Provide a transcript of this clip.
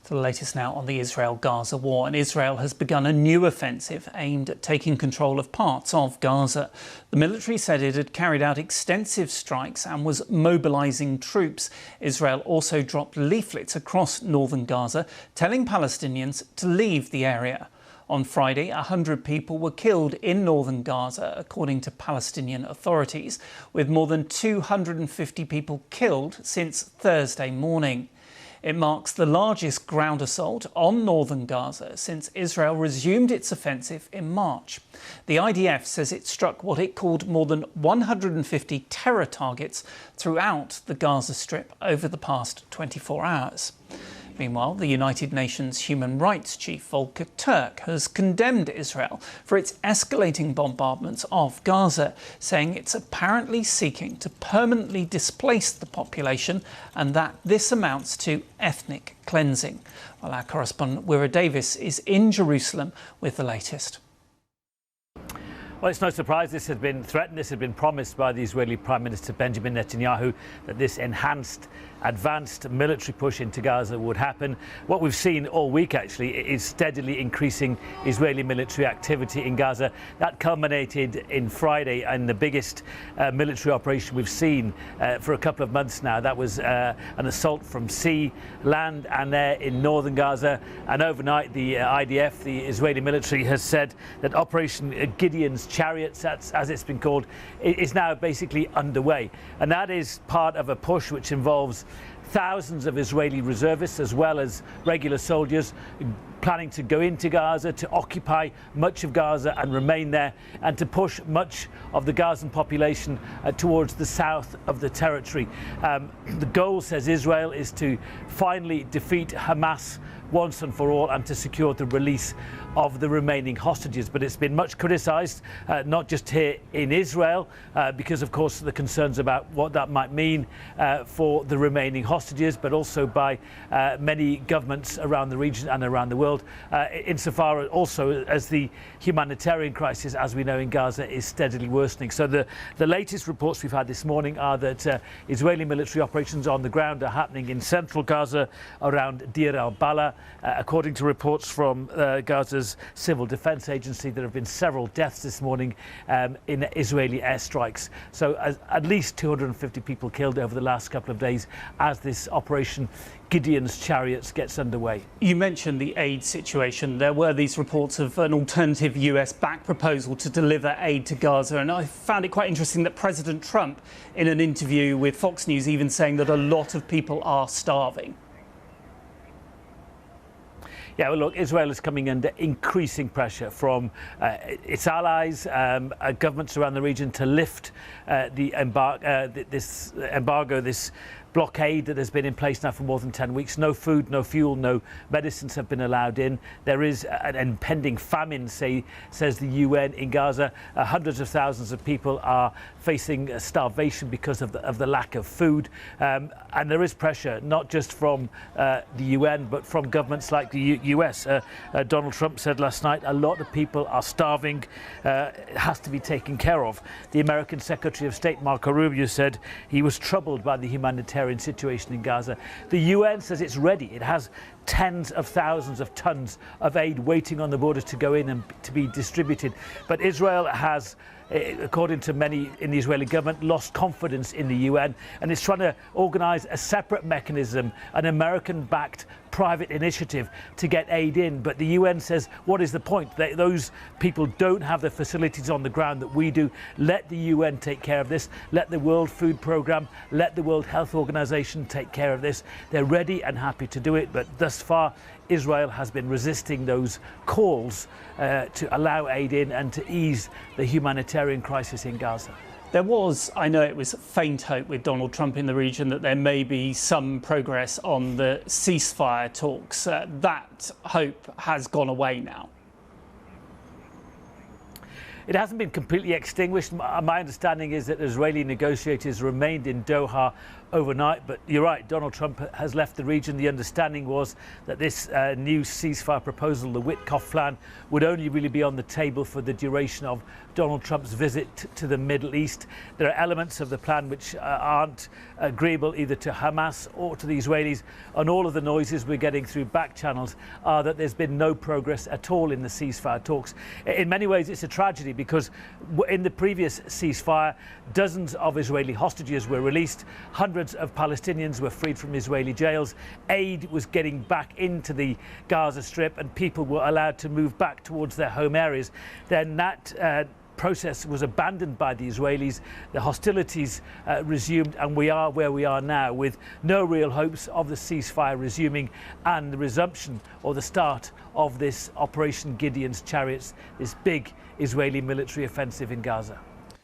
To the latest now on the Israel-Gaza war, and Israel has begun a new offensive aimed at taking control of parts of Gaza. The military said it had carried out extensive strikes and was mobilising troops. Israel also dropped leaflets across northern Gaza telling Palestinians to leave the area. On Friday, 100 people were killed in northern Gaza, according to Palestinian authorities, with more than 250 people killed since Thursday morning. It marks the largest ground assault on northern Gaza since Israel resumed its offensive in March. The IDF says it struck what it called more than 150 terror targets throughout the Gaza Strip over the past 24 hours. Meanwhile, the United Nations Human Rights Chief Volker Turk has condemned Israel for its escalating bombardments of Gaza, saying it's apparently seeking to permanently displace the population and that this amounts to ethnic cleansing. Well, our correspondent Wira Davis is in Jerusalem with the latest. Well, it's no surprise this had been threatened, this had been promised by the Israeli Prime Minister Benjamin Netanyahu, that this enhanced, advanced military push into Gaza would happen. What we've seen all week, actually, is steadily increasing Israeli military activity in Gaza. That culminated in Friday in the biggest military operation we've seen for a couple of months now. That was an assault from sea, land and air in northern Gaza. And overnight, the IDF, the Israeli military, has said that Operation Gideon's Chariots, as it's been called, is now basically underway. And that is part of a push which involves thousands of Israeli reservists as well as regular soldiers planning to go into Gaza, to occupy much of Gaza and remain there, and to push much of the Gazan population towards the south of the territory. The goal, says Israel, is to finally defeat Hamas once and for all and to secure the release of the remaining hostages. But it's been much criticised, not just here in Israel, because of course the concerns about what that might mean for the remaining hostages, but also by many governments around the region and around the world, insofar also as the humanitarian crisis, as we know in Gaza, is steadily worsening. So the latest reports we've had this morning are that Israeli military operations on the ground are happening in central Gaza around Deir al-Balah. According to reports from Gaza's Civil Defense Agency, there have been several deaths this morning in Israeli airstrikes. So at least 250 people killed over the last couple of days as this Operation Gideon's Chariots gets underway. You mentioned the aid situation. There were these reports of an alternative US-backed proposal to deliver aid to Gaza, and I found it quite interesting that President Trump, in an interview with Fox News, even saying that a lot of people are starving. Yeah, well, look, Israel is coming under increasing pressure from its allies, governments around the region, to lift this embargo, this blockade that has been in place now for more than 10 weeks. No food, no fuel, no medicines have been allowed in. There is an impending famine, says the UN in Gaza. Hundreds of thousands of people are facing starvation because of the lack of food. And there is pressure, not just from the UN, but from governments like the US. Donald Trump said last night, a lot of people are starving. It has to be taken care of. The American Secretary of State, Marco Rubio, said he was troubled by the humanitarian situation in Gaza. The UN says it's ready. It has tens of thousands of tons of aid waiting on the border to go in and to be distributed. But Israel has, according to many in the Israeli government, lost confidence in the UN, and it's trying to organise a separate mechanism, an American-backed private initiative to get aid in. But the UN says, what is the point? Those people don't have the facilities on the ground that we do. Let the UN take care of this. Let the World Food Programme, let the World Health Organization take care of this. They're ready and happy to do it, but thus far Israel has been resisting those calls to allow aid in and to ease the humanitarian crisis in Gaza. There was, I know it was faint hope with Donald Trump in the region that there may be some progress on the ceasefire talks. That hope has gone away now. It hasn't been completely extinguished. My understanding is that Israeli negotiators remained in Doha overnight. But you're right, Donald Trump has left the region. The understanding was that this new ceasefire proposal, the Witkoff plan, would only really be on the table for the duration of Donald Trump's visit to the Middle East. There are elements of the plan which aren't agreeable either to Hamas or to the Israelis, and all of the noises we're getting through back channels are that there's been no progress at all in the ceasefire talks. In many ways it's a tragedy, because in the previous ceasefire dozens of Israeli hostages were released, hundreds of Palestinians were freed from Israeli jails, aid was getting back into the Gaza Strip, and people were allowed to move back towards their home areas. Then that process was abandoned by the Israelis, the hostilities resumed, and we are where we are now, with no real hopes of the ceasefire resuming and the resumption or the start of this Operation Gideon's Chariots, this big Israeli military offensive in Gaza.